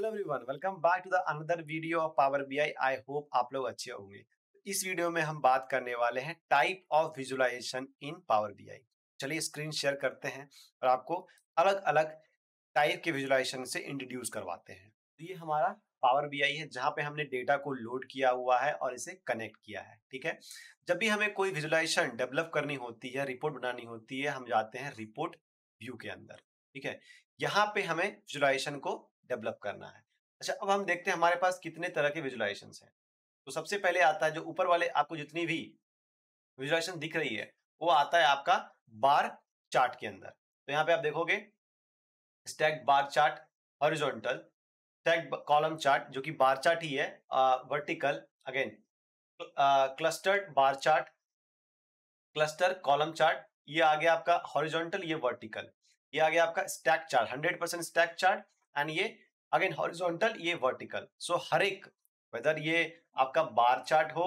Hello everyone, welcome back to the another video of power BI. I hope आप लोग अच्छे होंगे। इस वीडियो में हम बात करने वाले हैं type of visualization in power BI. चलिए स्क्रीन शेयर करते हैं और आपको अलग अलग टाइप के विजुअलाइजेशन से इंट्रोड्यूस करवाते हैं। तो ये हमारा पावर बीआई है जहाँ पे हमने डेटा को लोड किया हुआ है और इसे कनेक्ट किया है। ठीक है, जब भी हमें कोई विजुअलाइजेशन डेवलप करनी होती है, रिपोर्ट बनानी होती है, हम जाते हैं रिपोर्ट व्यू के अंदर। ठीक है, यहाँ पे हमें विजुअलाइजेशन को डेवलप करना है। अच्छा, अब हम देखते हैं हमारे पास कितने तरह के विजुअलाइजेशंस हैं। तो सबसे पहले आता है जो ऊपर वाले आपको जितनी भी विजुअलाइजेशन दिख रही है वो आता है आपका बार चार्ट के अंदर। तो यहाँ पे आप देखोगे stacked bar chart, horizontal, stacked column chart जो कि बार चार्ट ही है, vertical, again clustered bar chart, cluster column chart, ये आ गया आपका हॉरिजॉन्टल, ये वर्टिकल, ये आ गया आपका stack chart, 100% stack chart, and ये अगेन हॉरिजॉन्टल, ये वर्टिकल। सो हर एक, वेदर ये आपका बार चार्ट हो,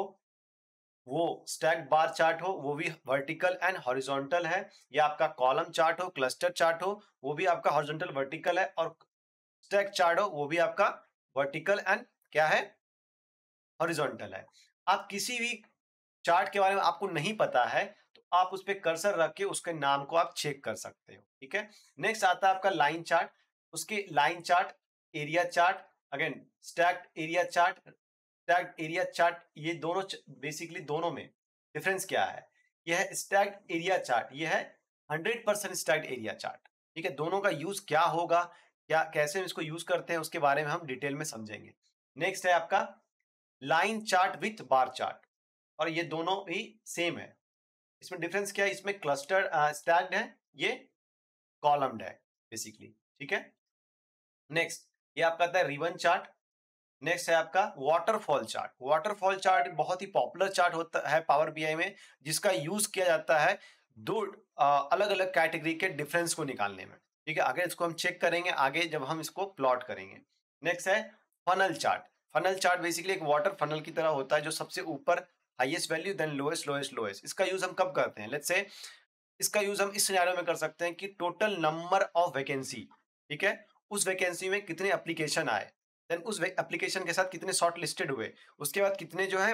वो स्टैक बार चार्ट हो, वो भी वर्टिकल एंड हॉरिजॉन्टल है, या आपका कॉलम चार्ट हो, क्लस्टर चार्ट हो, वो भी आपका हॉरिजॉन्टल वर्टिकल है, और स्टैक चार्ट हो वो भी आपका वर्टिकल एंड क्या है, हॉरिजॉन्टल है। आप किसी भी चार्ट के बारे में आपको नहीं पता है तो आप उस पर कर्सर रख के उसके नाम को आप चेक कर सकते हो। ठीक है, नेक्स्ट आता है आपका लाइन चार्ट, उसके line chart, area chart, again stacked area chart, stacked area chart, ये दोनों बेसिकली दोनों में डिफरेंस क्या है। यह है स्टैक्ड एरिया चार्ट, यह है 100% स्टैक्ड एरिया चार्ट। ठीक है, दोनों का यूज क्या होगा, क्या कैसे हम इसको यूज करते हैं, उसके बारे में हम डिटेल में समझेंगे। नेक्स्ट है आपका line chart with bar chart, और ये दोनों ही सेम है। इसमें डिफरेंस क्या है, इसमें क्लस्टर स्टैक्ड है, ये कॉलम्ड है बेसिकली। ठीक है, नेक्स्ट ये आपका आता है रिबन चार्ट। नेक्स्ट है आपका वाटरफॉल चार्ट। वाटरफॉल चार्ट बहुत ही पॉपुलर चार्ट होता है पावर बीआई में, जिसका यूज किया जाता है दो अलग अलग कैटेगरी के डिफरेंस को निकालने में। ठीक है, आगे इसको हम चेक करेंगे आगे जब हम इसको प्लॉट करेंगे। नेक्स्ट है funnel chart. Funnel chart basically एक वाटर फनल की तरह होता है, जो सबसे ऊपर highest value then lowest lowest lowest. इसका यूज हम कब करते हैं, लेट्स से इसका यूज हम इस सिनेरियो में कर सकते हैं कि टोटल नंबर ऑफ वैकेंसी, ठीक है, उस वैकेंसी में कितने एप्लीकेशन आए, देन उस एप्लीकेशन के साथ कितने शॉर्ट लिस्टेड हुए, उसके बाद कितने जो है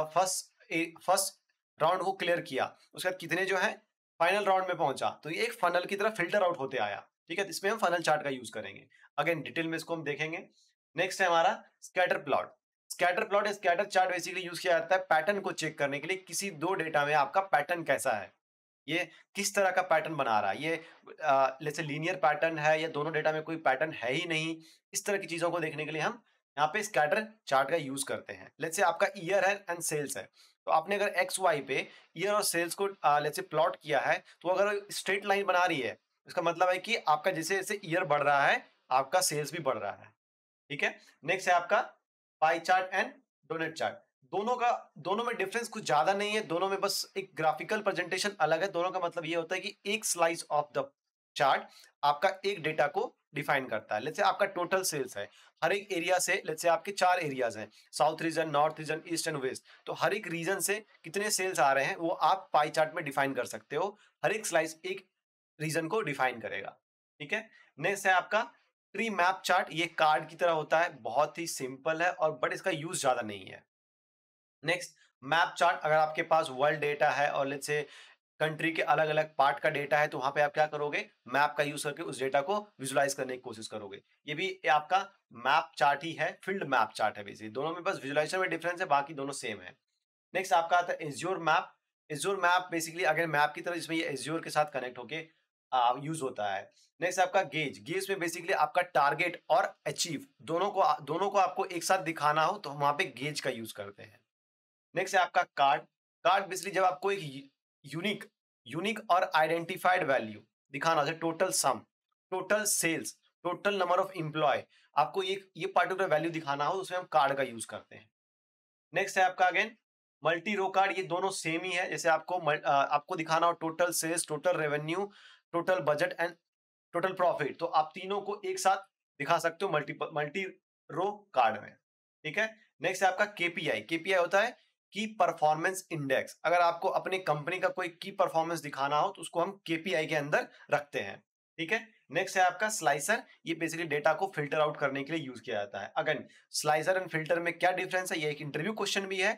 फर्स्ट राउंड को क्लियर किया, उसके बाद कितने जो है फाइनल राउंड में पहुंचा। तो ये एक फनल की तरह फिल्टर आउट होते आया। ठीक है, इसमें हम फनल चार्ट का यूज करेंगे, अगेन डिटेल में इसको हम देखेंगे। नेक्स्ट है हमारा scatter plot. Scatter plot, scatter chart basically use किया जाता है पैटर्न को चेक करने के लिए, किसी दो डेटा में आपका पैटर्न कैसा है, ये किस तरह का पैटर्न बना रहा है, ये जैसे लीनियर पैटर्न है या दोनों डेटा में कोई पैटर्न है ही नहीं। इस तरह की चीजों को देखने के लिए हम यहाँ पे स्कैटर चार्ट का यूज करते हैं। लेट्स से आपका ईयर है एंड सेल्स है, तो आपने अगर एक्स वाई पे ईयर और सेल्स को लेट्स से प्लॉट किया है, तो अगर स्ट्रेट लाइन बना रही है, इसका मतलब है कि आपका जैसे जैसे ईयर बढ़ रहा है आपका सेल्स भी बढ़ रहा है। ठीक है, नेक्स्ट है आपका pie chart and donate chart. दोनों में डिफरेंस कुछ ज्यादा नहीं है, दोनों में बस एक ग्राफिकल प्रेजेंटेशन अलग है। दोनों का मतलब ये होता है कि एक स्लाइस ऑफ द चार्ट आपका एक डेटा को डिफाइन करता है। लेट्स से आपका टोटल सेल्स है, हर एक एरिया से, लेट्स से आपके 4 एरियाज हैं, south region, north region, east and west, तो हर एक रीजन से कितने सेल्स आ रहे हैं वो आप पाई चार्ट में डिफाइन कर सकते हो। हर एक स्लाइस एक रीजन को डिफाइन करेगा। ठीक है, नेक्स्ट है आपका ट्री मैप चार्ट। ये कार्ड की तरह होता है, बहुत ही सिंपल है और बट इसका यूज ज्यादा नहीं है। नेक्स्ट मैप चार्ट, अगर आपके पास वर्ल्ड डेटा है और लेट्स से कंट्री के अलग अलग पार्ट का डेटा है, तो वहां पे आप क्या करोगे, मैप का यूज करके उस डेटा को विजुलाइज करने की कोशिश करोगे। ये भी आपका मैप चार्ट ही है, फील्ड मैप चार्ट है बेसिकली। दोनों में बस विजुलाइजेशन में डिफरेंस है, बाकी दोनों सेम है। नेक्स्ट आपका आता है azure map. Azure map basically अगर मैप की तरह, जिसमें ये एज्योर के साथ कनेक्ट होके यूज होता है। नेक्स्ट आपका गेज। गेज में बेसिकली आपका टारगेट और अचीव दोनों को आपको एक साथ दिखाना हो तो हम वहां पे गेज का यूज करते हैं। नेक्स्ट है आपका कार्ड। कार्ड बेसिकली जब आपको एक यूनिक यूनिक और आइडेंटिफाइड वैल्यू दिखाना, जैसे total sum, total sales, total number of employ, आपको ये पार्टिकुलर वैल्यू दिखाना हो, उसमें हम कार्ड का यूज करते हैं। नेक्स्ट है आपका अगेन मल्टी रो कार्ड। ये दोनों सेम ही है, जैसे आपको दिखाना हो total sales, total revenue, total budget and total profit, तो आप तीनों को एक साथ दिखा सकते हो मल्टी रो कार्ड में। ठीक है, नेक्स्ट है आपका केपीआई। केपीआई होता है की परफॉर्मेंस इंडेक्स। अगर आपको अपनी कंपनी का कोई की परफॉर्मेंस दिखाना हो तो उसको हम केपीआई के अंदर रखते हैं। ठीक है। नेक्स्ट है आपका स्लाइसर, ये बेसिकली डेटा को फिल्टर आउट करने के लिए यूज किया जाता है। अगेन स्लाइसर एंड फिल्टर में क्या डिफरेंस है, ये एक इंटरव्यू क्वेश्चन भी है।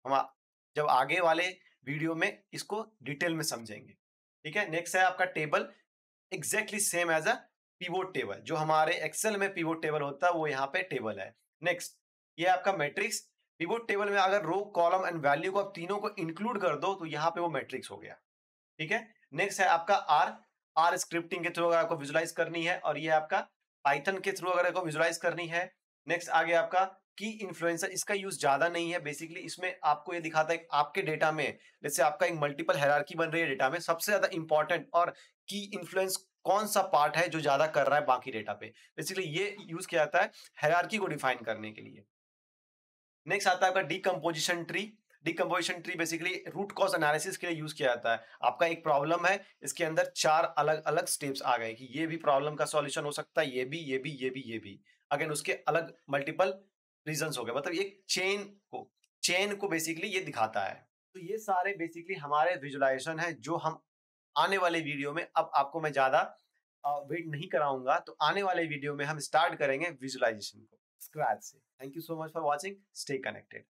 हम जब आगे वाले वीडियो में इसको डिटेल में समझेंगे। ठीक है। नेक्स्ट है आपका table, exactly same as a pivot table. जो हमारे एक्सेल में पिवोट टेबल होता है वो यहाँ पे टेबल है। नेक्स्ट ये आपका मैट्रिक्स, पिवोट टेबल में अगर रो कॉलम एंड वैल्यू को आप तीनों को इंक्लूड कर दो तो यहाँ पे वो मैट्रिक्स हो गया। ठीक है। नेक्स्ट है आपका आर, आर स्क्रिप्टिंग के थ्रू अगर आपको विजुलाइज करनी है, और ये आपका पाइथन के थ्रू अगर आपको विजुलाइज करनी है। नेक्स्ट आगे आपका की इन्फ्लुएंसर, इसका यूज ज्यादा नहीं है। बेसिकली इसमें आपको ये दिखाता है कि आपके डेटा में जैसे आपका एक मल्टीपल हायरार्की बन रही है डेटा में, सबसे ज्यादा इंपॉर्टेंट और की इन्फ्लुएंस कौन सा पार्ट है जो ज्यादा कर रहा है बाकी डेटा पे। बेसिकली ये यूज किया जाता है हायरार्की को डिफाइन करने के लिए। नेक्स्ट आता है आपका decomposition tree. Decomposition tree basically root cause analysis के लिए यूज किया जाता है। आपका एक प्रॉब्लम है, इसके अंदर 4 अलग-अलग स्टेप्स आ गए कि ये भी प्रॉब्लम का सॉल्यूशन हो सकता है, ये भी, ये भी, ये भी, ये भी। अगेन उसके अलग मल्टीपल रीजंस हो गए, मतलब एक चेन को बेसिकली ये दिखाता है। तो ये सारे बेसिकली हमारे विजुअलाइजेशन है जो हम आने वाले वीडियो में, अब आपको मैं ज्यादा वेट नहीं कराऊंगा, तो आने वाले वीडियो में हम स्टार्ट करेंगे विजुअलाइजेशन को स्क्रैच से। Thank you so much for watching, stay connected.